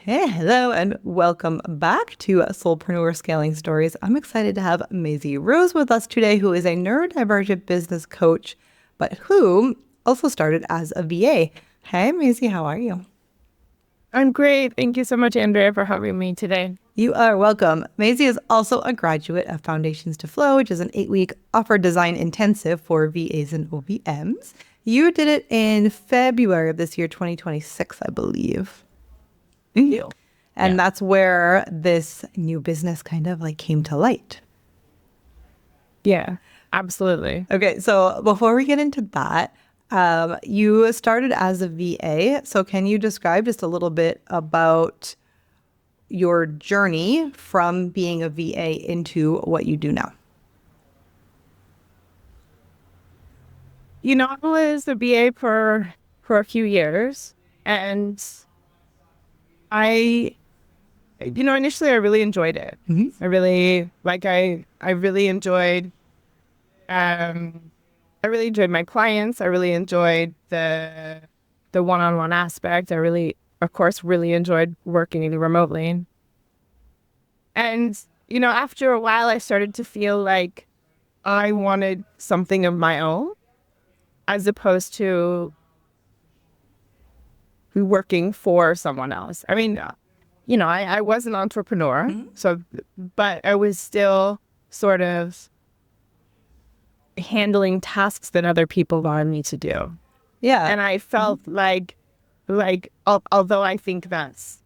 Hey, hello, and welcome back to Soulpreneur Scaling Stories. I'm excited to have Maisie Rose with us today, who is a neurodivergent business coach, but who also started as a VA. Hey, Maisie, how are you? I'm great. Thank you so much, Andrea, for having me today. You are welcome. Maisie is also a graduate of Foundations to Flow, which is an 8-week offer design intensive for VAs and OBMs. You did it in February of this year, 2026, I believe. Thank you. And that's where this new business kind of like came to light. Yeah, absolutely. Okay, so before we get into that, you started as a VA. So can you describe just a little bit about your journey from being a VA into what you do now? I was a BA for a few years, and I, initially I really enjoyed it. Mm-hmm. I really enjoyed, um, I really enjoyed my clients. I really enjoyed the one-on-one aspect. I really, of course, really enjoyed working remotely. And, after a while, I started to feel like I wanted something of my own as opposed to working for someone else. I mean, I was an entrepreneur, Mm-hmm. but I was still sort of handling tasks that other people wanted me to do. Yeah. And I felt although I think that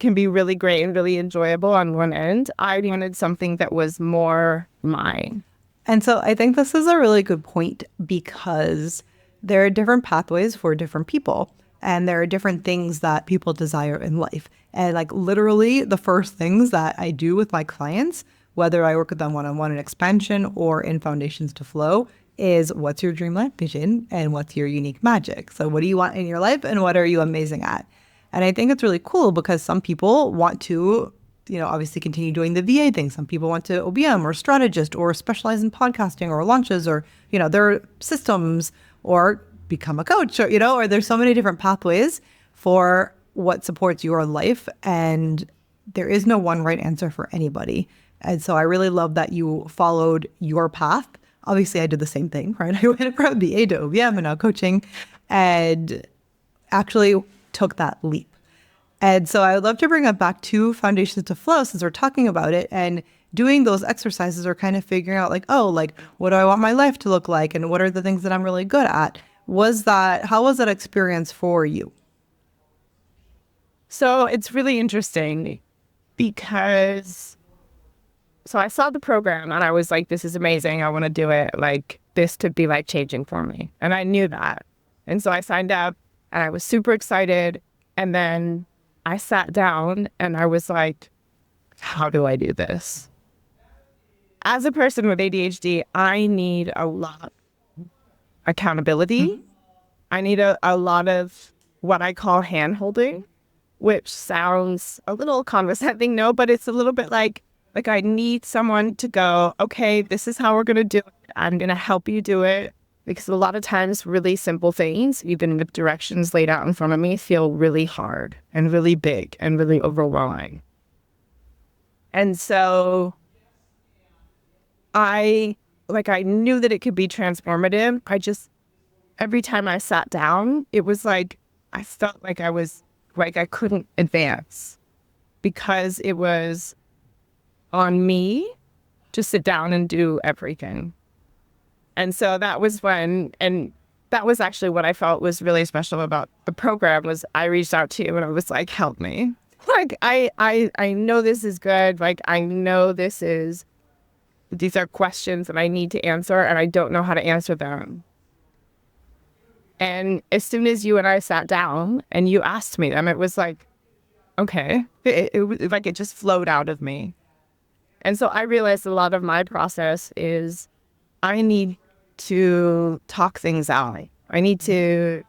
can be really great and really enjoyable on one end, I wanted something that was more mine. And so I think this is a really good point because there are different pathways for different people. And there are different things that people desire in life. And like literally the first things that I do with my clients, whether I work with them one-on-one in expansion or in Foundations to Flow, is what's your dream life vision and what's your unique magic? So what do you want in your life and what are you amazing at? And I think it's really cool because some people want to obviously continue doing the VA thing. Some people want to OBM or strategist or specialize in podcasting or launches or, their systems or become a coach or there's so many different pathways for what supports your life. And there is no one right answer for anybody. And so I really love that you followed your path. Obviously, I did the same thing, right? I went from VA to OBM and now coaching and actually took that leap. And so I would love to bring it back to Foundations to Flow since we're talking about it and doing those exercises or kind of figuring out what do I want my life to look like? And what are the things that I'm really good at? How was that experience for you? So it's really interesting because I saw the program and I was like, this is amazing. I want to do it. Like this could be life changing for me. And I knew that. And so I signed up and I was super excited. And then I sat down and I was like, how do I do this? As a person with ADHD, I need a lot of accountability. I need a lot of what I call hand holding, which sounds a little condescending, no, but it's a little bit like I need someone to go, okay, this is how we're going to do it. I'm going to help you do it. Because a lot of times really simple things, even with directions laid out in front of me, feel really hard and really big and really overwhelming. And so I knew that it could be transformative. Every time I sat down, it was like, I felt like I couldn't advance because it was on me to sit down and do everything. And so that was that was actually what I felt was really special about the program was I reached out to you and I was like, help me. Like, I know this is good. Like, I know these are questions that I need to answer and I don't know how to answer them. And as soon as you and I sat down and you asked me them, it was like, okay, it just flowed out of me. And so I realized a lot of my process is I need to talk things out. I need to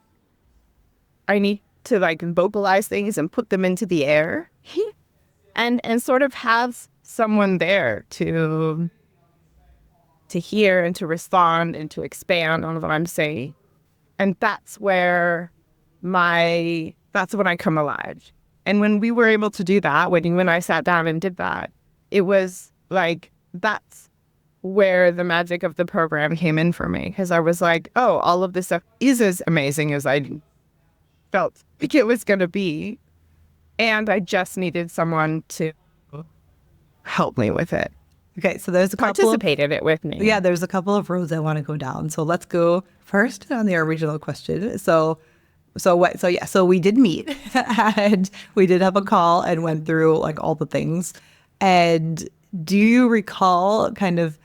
like vocalize things and put them into the air and sort of have someone there to hear and to respond and to expand on what I'm saying. And that's where my that's when I come alive. And when we were able to do that, when you and I sat down and did that, it was like, that's where the magic of the program came in for me. Because I was like, oh, all of this stuff is as amazing as I felt like it was going to be. And I just needed someone to help me with it. Okay, so there's a couple Participate in it with me. Yeah, there's a couple of roads I want to go down. So let's go first on the original question. So we did meet and we did have a call and went through like all the things. And do you recall kind of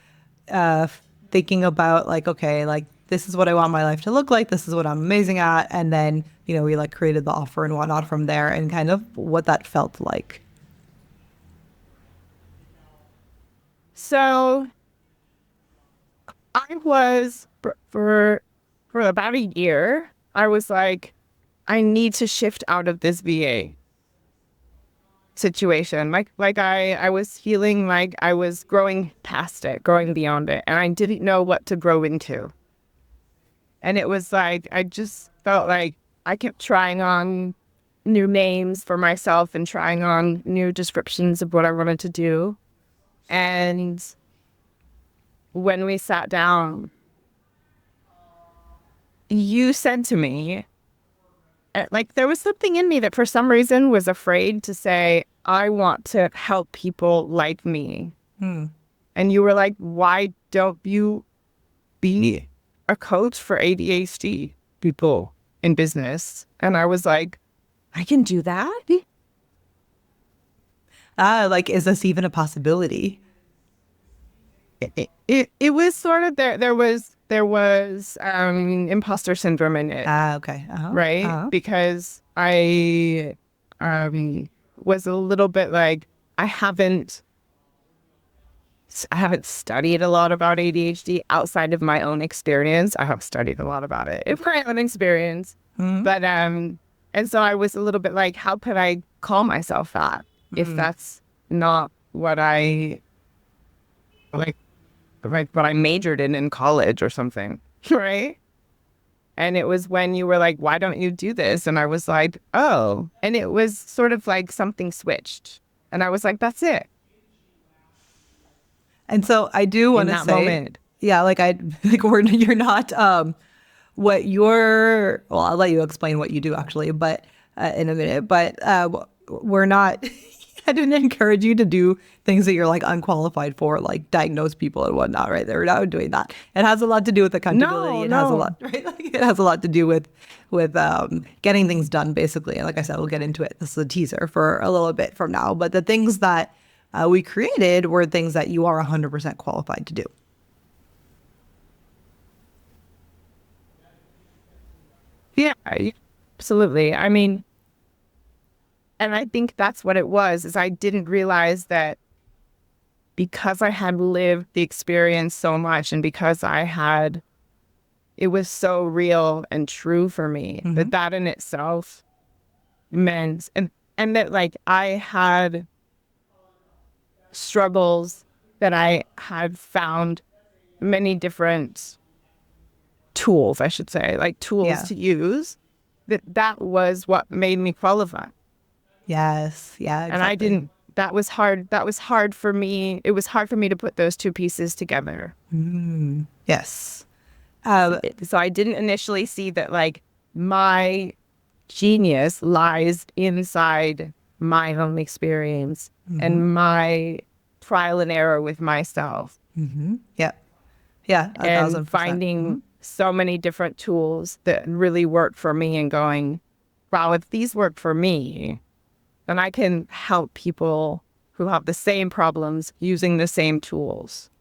thinking about like, okay, like this is what I want my life to look like. This is what I'm amazing at. And then, we like created the offer and whatnot from there and kind of what that felt like. So I was, for about a year, I was like, I need to shift out of this VA situation. Like I was feeling like I was growing past it, growing beyond it, and I didn't know what to grow into. And it was like, I just felt like I kept trying on new names for myself and trying on new descriptions of what I wanted to do. And when we sat down, you said to me, like, there was something in me that for some reason was afraid to say, I want to help people like me. And you were like, why don't you be a coach for ADHD people in business? And I was like, I can do that? Like, is this even a possibility? It was sort of there was imposter syndrome in it. Okay. Right? Because I was a little bit like, I haven't studied a lot about ADHD outside of my own experience. I have studied a lot about it in my own experience. But and so I was a little bit like, how could I call myself that if that's not what I like what I majored in college or something, right? And it was when you were like, why don't you do this? And I was like, oh. And it was sort of like something switched. And I was like, that's it. And so I do want to say, moment. Yeah, like you're not what you're. Well, I'll let you explain what you do actually, but in a minute. But we're not. I didn't encourage you to do things that you're like unqualified for, like diagnose people and whatnot. Right? We're not doing that. It has a lot to do with accountability. It has a lot, right? Like, it has a lot to do with getting things done, basically. And like I said, we'll get into it. This is a teaser for a little bit from now. But the things that we created were things that you are 100% qualified to do. Yeah, absolutely. I mean, and I think that's what it was, is I didn't realize that because I had lived the experience so much and because it was so real and true for me, that in itself meant, and that like I had struggles that I had found many different tools, I should say, like tools to use, that was what made me qualified. Yes. Yeah. Exactly. And I didn't, that was hard for me. It was hard for me to put those two pieces together. Yes. So I didn't initially see that like my genius lies inside my own experience and my trial and error with myself. Yeah. Yeah. 1,000%. And finding so many different tools that really work for me and going, wow, if these work for me, then I can help people who have the same problems using the same tools.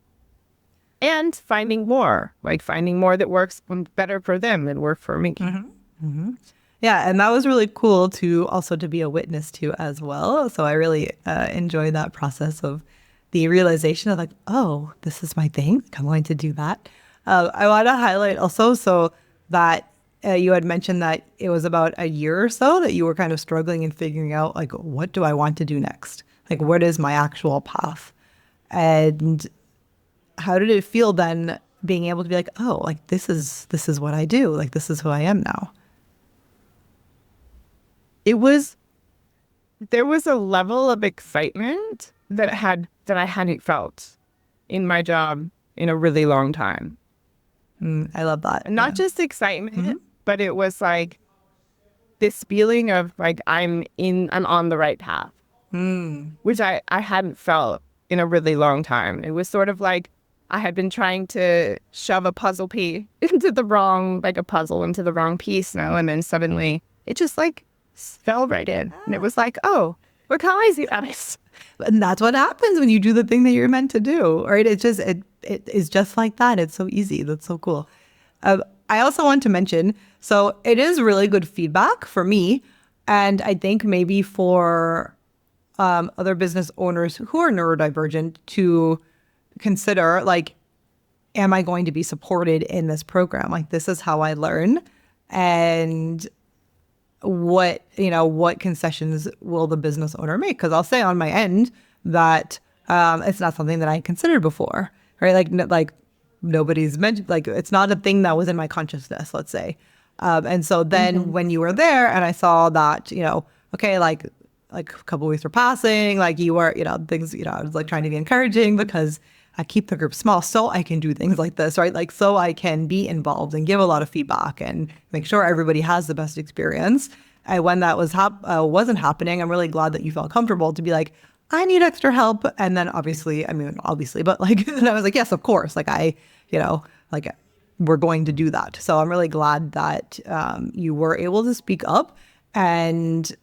And finding more that works better for them than work for me. Yeah, and that was really cool to be a witness to as well. So I really enjoyed that process of the realization of like, oh, this is my thing. I'm going to do that. I want to highlight also so that you had mentioned that it was about a year or so that you were kind of struggling and figuring out like, what do I want to do next? Like, what is my actual path? And how did it feel then being able to be like, oh, like this is what I do. Like, this is who I am now. there was a level of excitement that I hadn't felt in my job in a really long time. I love that. And not just excitement, but it was like this feeling of like I'm on the right path, which I hadn't felt in a really long time. It was sort of like I had been trying to shove a puzzle piece into the wrong, like a puzzle into the wrong piece now. And then suddenly it just like fell right in. And it was like, oh, look how easy that is. And that's what happens when you do the thing that you're meant to do, right? It is just like that. It's so easy. That's so cool. I also want to mention, so it is really good feedback for me. And I think maybe for other business owners who are neurodivergent to consider, like, am I going to be supported in this program? Like, this is how I learn. And what concessions will the business owner make? Because I'll say on my end that it's not something that I considered before, right? Like nobody's mentioned, like it's not a thing that was in my consciousness, let's say. And so then when you were there and I saw that, okay, like a couple of weeks were passing, like you were, things, I was like trying to be encouraging because I keep the group small so I can do things like this, right? Like, so I can be involved and give a lot of feedback and make sure everybody has the best experience. And when that wasn't happening, I'm really glad that you felt comfortable to be like, I need extra help. And then obviously, but like, and I was like, yes, of course. Like we're going to do that. So I'm really glad that you were able to speak up. And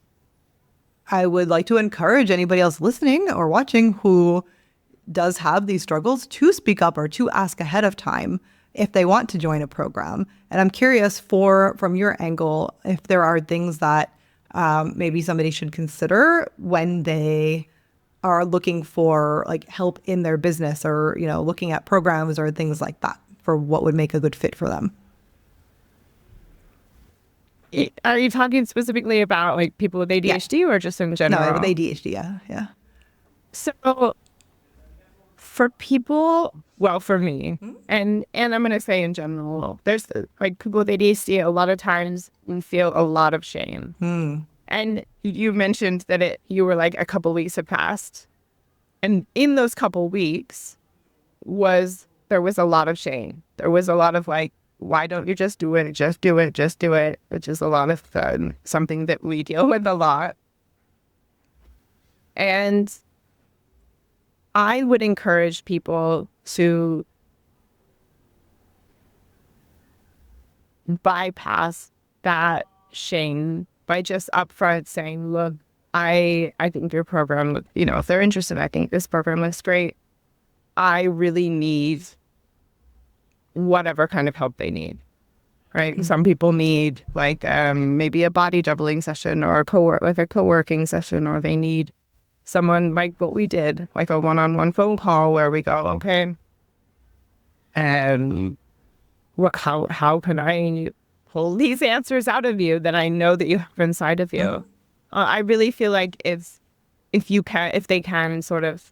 I would like to encourage anybody else listening or watching who does have these struggles to speak up or to ask ahead of time if they want to join a program. And I'm curious from your angle, if there are things that maybe somebody should consider when they are looking for like help in their business or, looking at programs or things like that for what would make a good fit for them. Are you talking specifically about like people with ADHD or just in general? No, with ADHD, yeah. So for people, well, for me, and I'm going to say in general, there's like people with ADHD, a lot of times we feel a lot of shame. And you mentioned that you were like a couple weeks had passed. And in those couple weeks there was a lot of shame. There was a lot of like, why don't you just do it? Just do it. Just do it. Which is a lot of something that we deal with a lot. And I would encourage people to bypass that shame by just upfront saying, look, I think your program, if they're interested, I think this program is great. I really need whatever kind of help they need, right? Some people need like maybe a body doubling session or a co-working session, or they need someone like what we did, like a one-on-one phone call where we go, okay, and how can I pull these answers out of you that I know that you have inside of you? I really feel like if they can sort of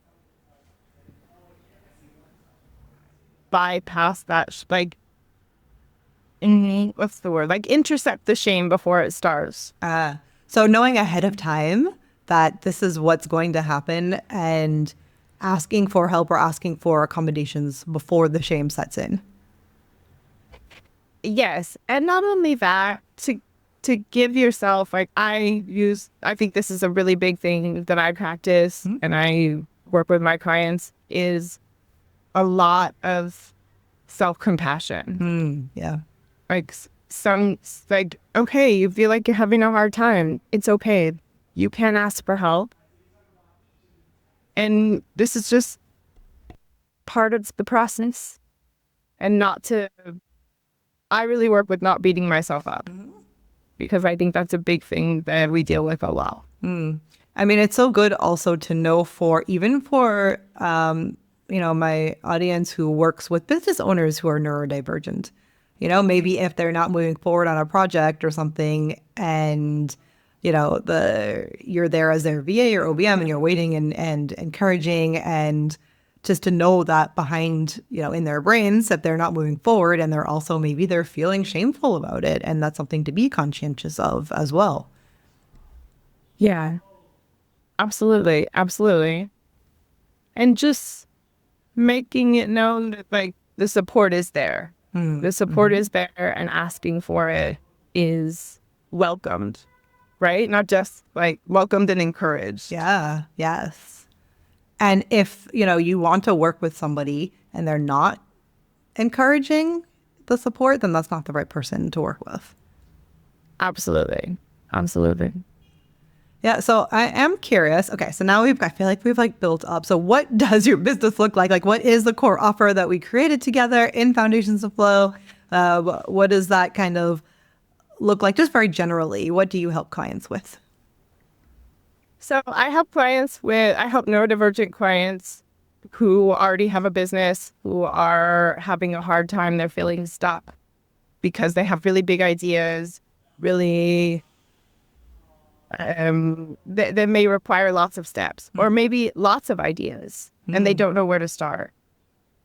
bypass that, like, what's the word? Like intercept the shame before it starts. So knowing ahead of time that this is what's going to happen and asking for help or asking for accommodations before the shame sets in. Yes. And not only that, to give yourself, like I think this is a really big thing that I practice and I work with my clients, is a lot of self-compassion. Yeah. Like okay, you feel like you're having a hard time. It's okay. You can ask for help. And this is just part of the process. And I really work with not beating myself up. Because I think that's a big thing that we deal with a lot. I mean, it's so good also to know even for my audience who works with business owners who are neurodivergent. Maybe if they're not moving forward on a project or something and you're there as their VA or OBM and you're waiting and encouraging, and just to know that behind, in their brains that they're not moving forward, and they're feeling shameful about it. And that's something to be conscientious of as well. Yeah, absolutely. Absolutely. And just making it known that like the support is there. The support is there and asking for it is welcomed, right? Not just like welcomed and encouraged. Yeah. Yes. And if, you want to work with somebody and they're not encouraging the support, then that's not the right person to work with. Absolutely. Absolutely. Yeah, so I am curious. Okay, so now I feel like we've like built up. So what does your business look like? Like what is the core offer that we created together in Foundations of Flow? What does that kind of look like? Just very generally, what do you help clients with? So I help neurodivergent clients who already have a business, who are having a hard time. They're feeling stuck because they have really big ideas, really they may require lots of steps or maybe lots of ideas and they don't know where to start.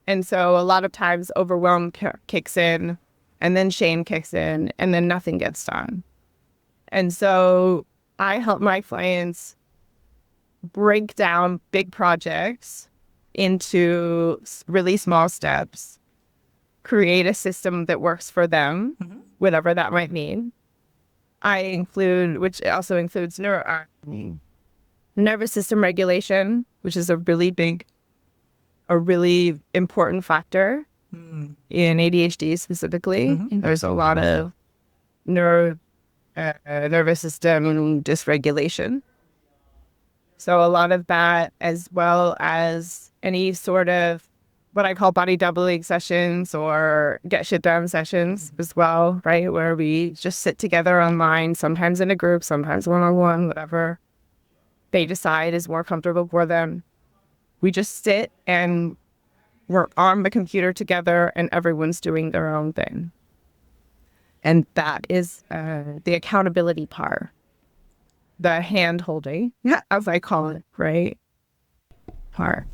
And so a lot of times overwhelm kicks in and then shame kicks in and then nothing gets done. And so I help my clients break down big projects into really small steps, create a system that works for them, whatever that might mean. Which also includes nervous system regulation, which is a really important factor in ADHD specifically. There's a lot of nervous system dysregulation. So a lot of that, as well as any sort of what I call body doubling sessions or get shit done sessions as well, right? Where we just sit together online, sometimes in a group, sometimes one-on-one, whatever they decide is more comfortable for them. We just sit and we're on the computer together and everyone's doing their own thing. And that is the accountability part, the hand holding, as I call it, right? Part.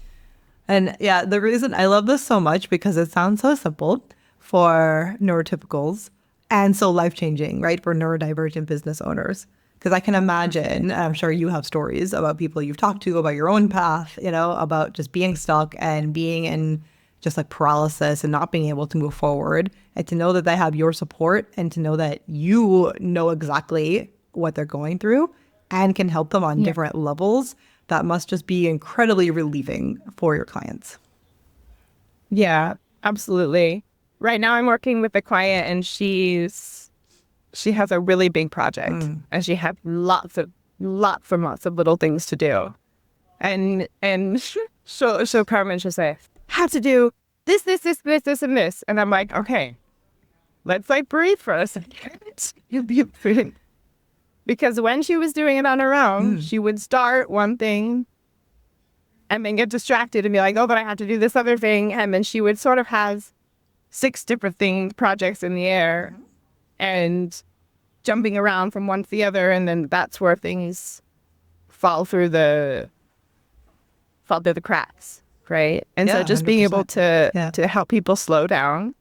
And yeah, the reason I love this so much because it sounds so simple for neurotypicals and so life-changing, right, for neurodivergent business owners. Because I can imagine, I'm sure you have stories about people you've talked to, about your own path, about just being stuck and being in just like paralysis and not being able to move forward. And to know that they have your support and to know that you know exactly what they're going through and can help them on different levels, that must just be incredibly relieving for your clients. Yeah, absolutely. Right now I'm working with a client and she has a really big project and she has lots and lots of little things to do. And she'll come and she'll say, have to do this, and this. And I'm like, okay, let's like breathe for a second. Because when she was doing it on her own, she would start one thing and then get distracted and be like, oh, but I have to do this other thing. And then she would sort of have 6 different projects in the air and jumping around from one to the other. And then that's where things fall through the cracks, right? And so just 100%. Being able to help people slow down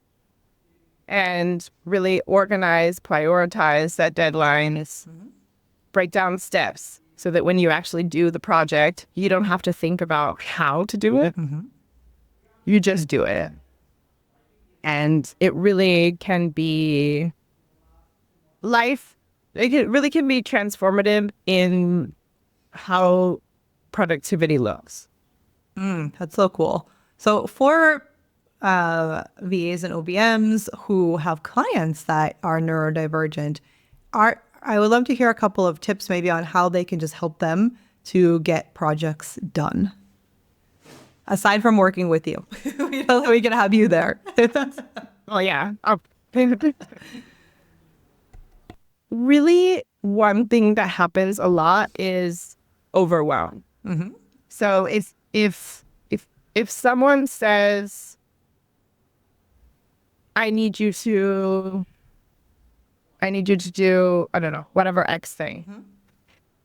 and really organize, prioritize that deadline, break down steps so that when you actually do the project, you don't have to think about how to do it. You just do it. And it really can be it really can be transformative in how productivity looks. That's so cool. So for VAs and OBMs who have clients that are neurodivergent, I would love to hear a couple of tips maybe on how they can just help them to get projects done. Aside from working with you, we can have you there. Oh, yeah. Really, one thing that happens a lot is overwhelm. So if someone says, I need you to do, I don't know, whatever X thing.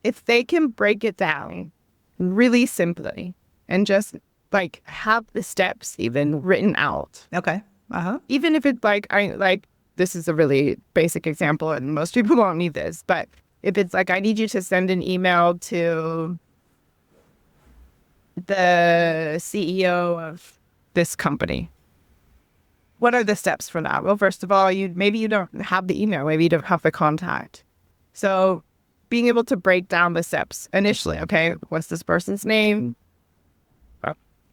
If they can break it down really simply and just like have the steps even written out. Okay. Even if it's this is a really basic example and most people won't need this, but if it's like, I need you to send an email to the CEO of this company. What are the steps for that? Well, first of all, maybe you don't have the email, maybe you don't have the contact. So being able to break down the steps initially, okay, what's this person's name?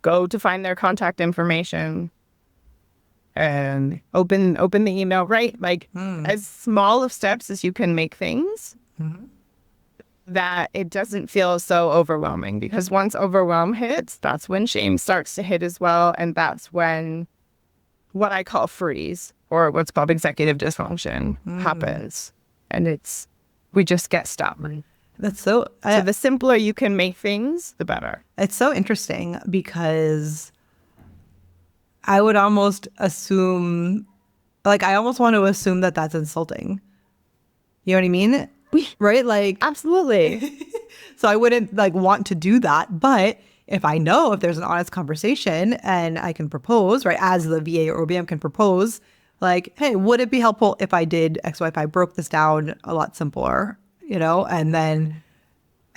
Go to find their contact information and open the email, right? Like as small of steps as you can make things, that it doesn't feel so overwhelming, because once overwhelm hits, that's when shame starts to hit as well. And that's when what I call freeze, or what's called executive dysfunction, happens. And we just get stuck. That's so the simpler you can make things, the better. It's so interesting because I would almost assume, like, I almost want to assume that that's insulting. You know what I mean? Right? Like, absolutely. So I wouldn't like want to do that. But if I know if there's an honest conversation and I can propose, right, as the VA or OBM can propose, like, hey, would it be helpful if I did X, Y, if I broke this down a lot simpler, you know? And then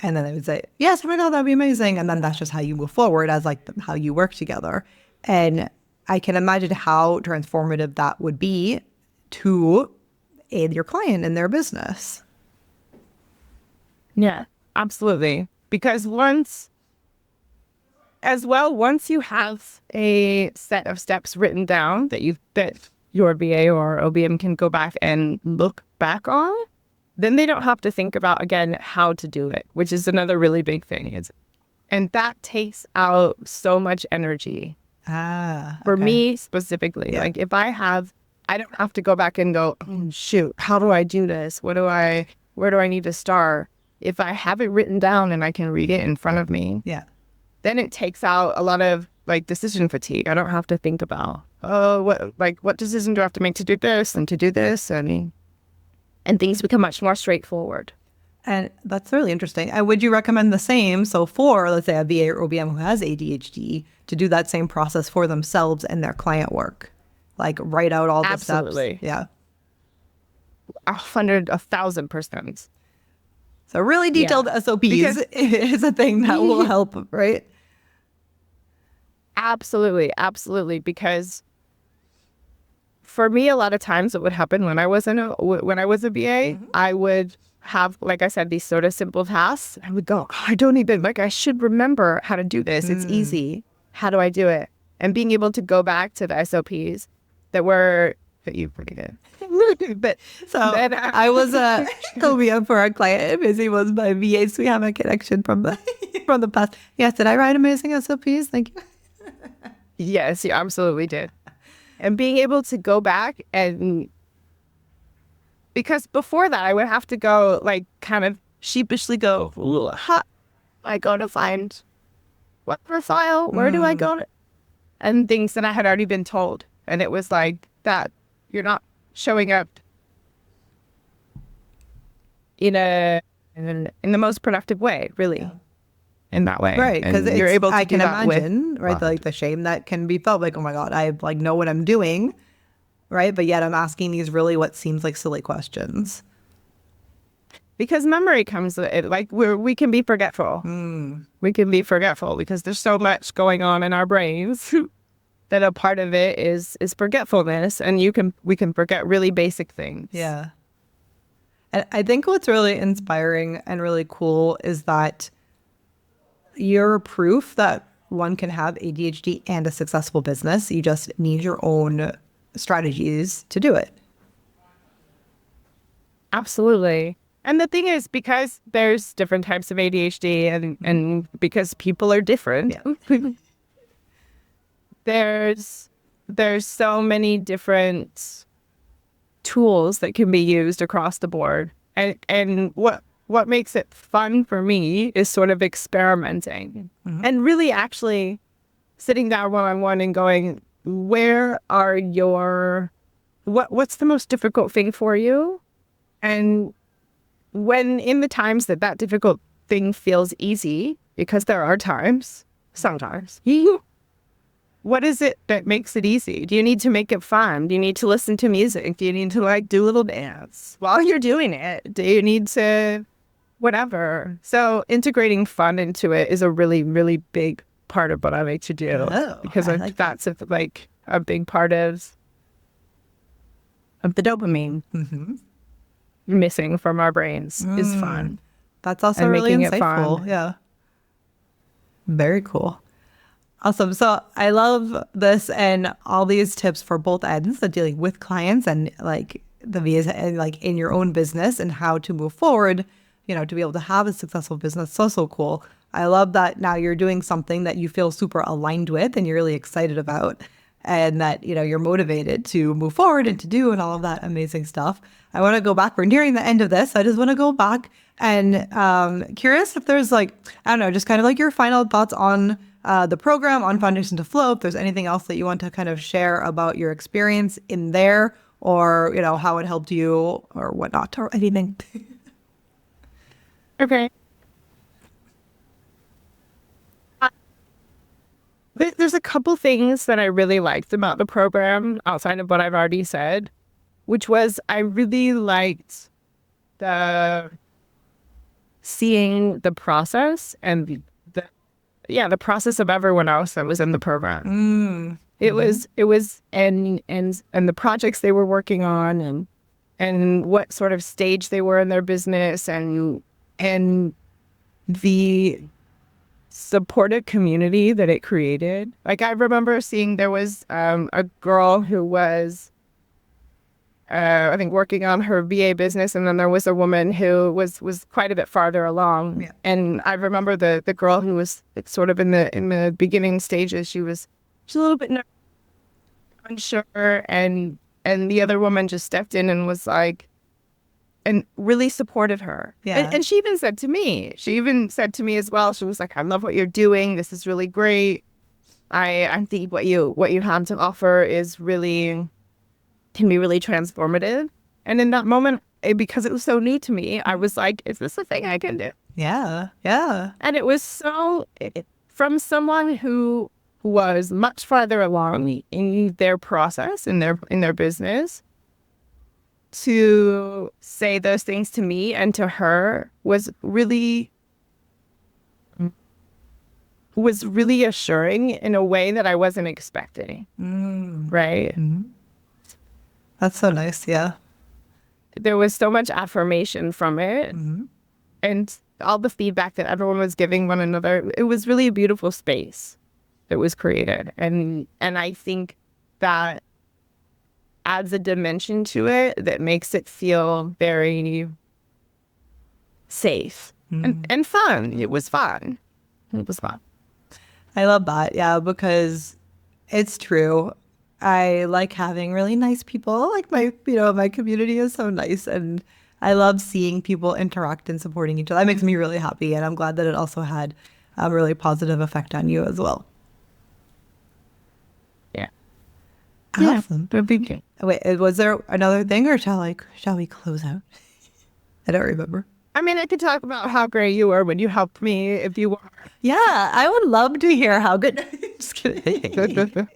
they would say, yes, oh my God, that'd be amazing. And then that's just how you move forward as like how you work together. And I can imagine how transformative that would be to aid your client in their business. Yeah, absolutely. Because once you have a set of steps written down that your VA or OBM can go back and look back on, then they don't have to think about, again, how to do it, which is another really big thing. And that takes out so much energy. For me specifically. Yeah. Like if I don't have to go back and go, oh, shoot, how do I do this? Where do I need to start? If I have it written down and I can read it in front of me, then it takes out a lot of like decision fatigue. I don't have to think about, what decision do I have to make to do this and to do this, and things become much more straightforward. And that's really interesting. And would you recommend the same? So for, let's say, a VA or OBM who has ADHD, to do that same process for themselves and their client work, like write out all the Absolutely. steps. Yeah. 1,000%. So really detailed SOPs is a thing that will help, right? Absolutely. Absolutely. Because for me, a lot of times what would happen when I was a VA, I would have, like I said, these sort of simple tasks. I would go, I don't even, I should remember how to do this. It's easy. How do I do it? And being able to go back to the SOPs that you forget. But so I was a OBM for our client. Maisie was my VA, so we have a connection from the past. Yes, did I write amazing SOPs? Thank you. Yes, you absolutely did. And being able to go back because before that I would have to go like kind of sheepishly go, I go to find what profile, where do I go? And things that I had already been told. And it was like that you're not showing up in the most productive way, really. Yeah. In that way. Right. Because you're able to I can imagine, right? Like the shame that can be felt, like, oh my God, I like know what I'm doing. Right. But yet I'm asking these really what seems like silly questions. Because memory comes, like we can be forgetful. We can be forgetful because there's so much going on in our brains that a part of it is forgetfulness, and we can forget really basic things. Yeah. And I think what's really inspiring and really cool is that you're proof that one can have ADHD and a successful business. You just need your own strategies to do it. Absolutely. And the thing is, because there's different types of ADHD and because people are different, there's so many different tools that can be used across the board. And what makes it fun for me is sort of experimenting and really actually sitting down one-on-one and going, where are what's the most difficult thing for you? And when in the times that difficult thing feels easy, because there are times, sometimes, what is it that makes it easy? Do you need to make it fun? Do you need to listen to music? Do you need to like do a little dance while you're doing it? Do you need to whatever? So integrating fun into it is a really, really big part of what I like to do, because that's like a big part of the dopamine missing from our brains is fun. That's also And really making it insightful. fun. Yeah. Very cool. Awesome. So I love this and all these tips for both ends, the dealing with clients and like the VAs and like in your own business and how to move forward, you know, to be able to have a successful business. So cool. I love that now you're doing something that you feel super aligned with and you're really excited about, and that, you know, you're motivated to move forward and to do and all of that amazing stuff. I want to go back. We're nearing the end of this. I just want to go back and curious if there's like, I don't know, just kind of like your final thoughts on the program, on Foundation to Flow, if there's anything else that you want to kind of share about your experience in there, or, you know, how it helped you or whatnot, or anything. Okay. There's a couple things that I really liked about the program outside of what I've already said, which was I really liked the seeing the process and the process of everyone else that was in the program. It was and the projects they were working on and what sort of stage they were in their business and the supportive community that it created. Like I remember seeing there was a girl who was I think working on her VA business, and then there was a woman who was quite a bit farther along. Yeah. And I remember the girl who was sort of in the beginning stages. She's a little bit unsure, and the other woman just stepped in and was like, and really supported her. Yeah. And she even said to me as well, she was like, I love what you're doing. This is really great. I think what you have to offer can be really transformative. And in that moment, because it was so new to me, I was like, is this a thing I can do? Yeah. Yeah. And it was from someone who was much farther along in their process, in their business, to say those things to me and to her was really assuring in a way that I wasn't expecting. Right? Mm-hmm. That's so nice. Yeah. There was so much affirmation from it, and all the feedback that everyone was giving one another. It was really a beautiful space that was created, and I think that adds a dimension to it that makes it feel very safe and fun. It was fun. It was fun. I love that. Yeah, because it's true. I like having really nice people. Like my community is so nice, and I love seeing people interact and supporting each other. That makes me really happy, and I'm glad that it also had a really positive effect on you as well. Yeah. Awesome. Yeah. Wait, was there another thing, or shall we close out? I don't remember. I mean, I could talk about how great you were when you helped me if you were. Yeah, I would love to hear how good. Just kidding. I just want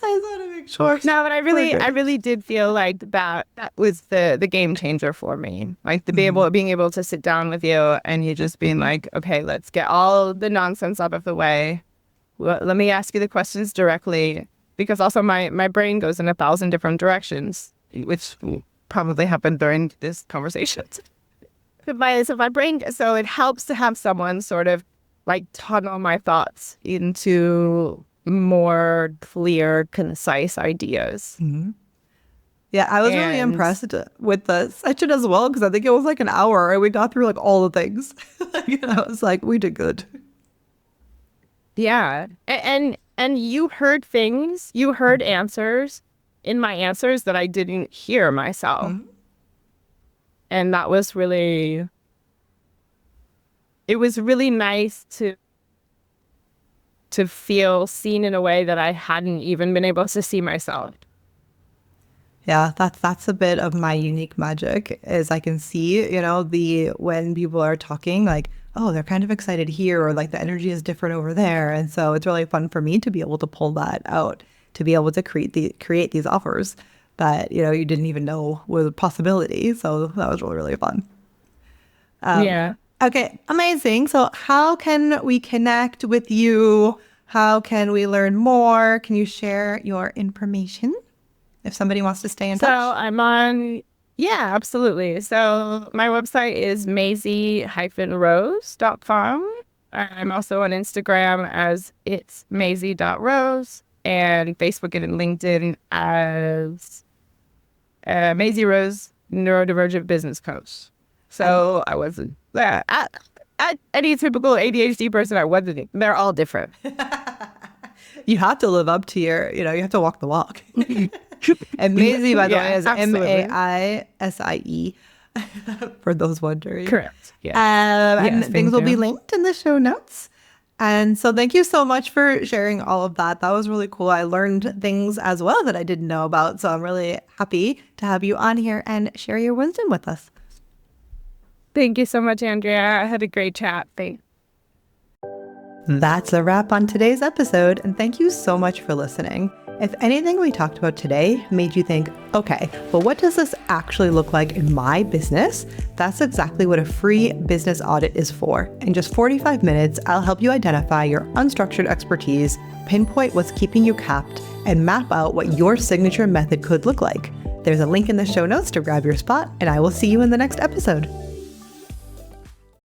to make sure. No, but I really did feel like that was the game changer for me. Like being able to sit down with you and you just being like, okay, let's get all the nonsense out of the way. Let me ask you the questions directly, because also my brain goes in 1,000 different directions, which probably happened during this conversation. So it helps to have someone sort of like tunnel my thoughts into more clear, concise ideas. Mm-hmm. Yeah, I was really impressed with the session as well, because I think it was like an hour and we got through like all the things. I was like, we did good. Yeah, and you heard things, you heard answers in my answers that I didn't hear myself. Mm-hmm. And that was it was really nice to feel seen in a way that I hadn't even been able to see myself. Yeah, that's a bit of my unique magic is I can see, when people are talking like, oh, they're kind of excited here or like the energy is different over there. And so it's really fun for me to be able to pull that out, to be able to create these offers that, you didn't even know was a possibility. So that was really, really fun. Yeah. Okay, amazing. So how can we connect with you? How can we learn more? Can you share your information if somebody wants to stay in So touch? I'm on, yeah, absolutely. So my website is Maisie-Rose.com. I'm also on Instagram as it's Maisie.Rose and Facebook and LinkedIn as Maisie Rose Neurodivergent Business Coach. So I wasn't any typical ADHD person. I wasn't. They're all different. You have to live up to you have to walk the walk. And Maisie, by the way, is absolutely. Maisie, for those wondering. Correct. Yeah. And Yes, things will thank be you. linked in the show notes. And so thank you so much for sharing all of that. That was really cool. I learned things as well that I didn't know about. So I'm really happy to have you on here and share your wisdom with us. Thank you so much, Andrea. I had a great chat. Thanks. That's a wrap on today's episode, and thank you so much for listening. If anything we talked about today made you think, okay, but what does this actually look like in my business? That's exactly what a free business audit is for. In just 45 minutes, I'll help you identify your unstructured expertise, pinpoint what's keeping you capped, and map out what your signature method could look like. There's a link in the show notes to grab your spot, and I will see you in the next episode.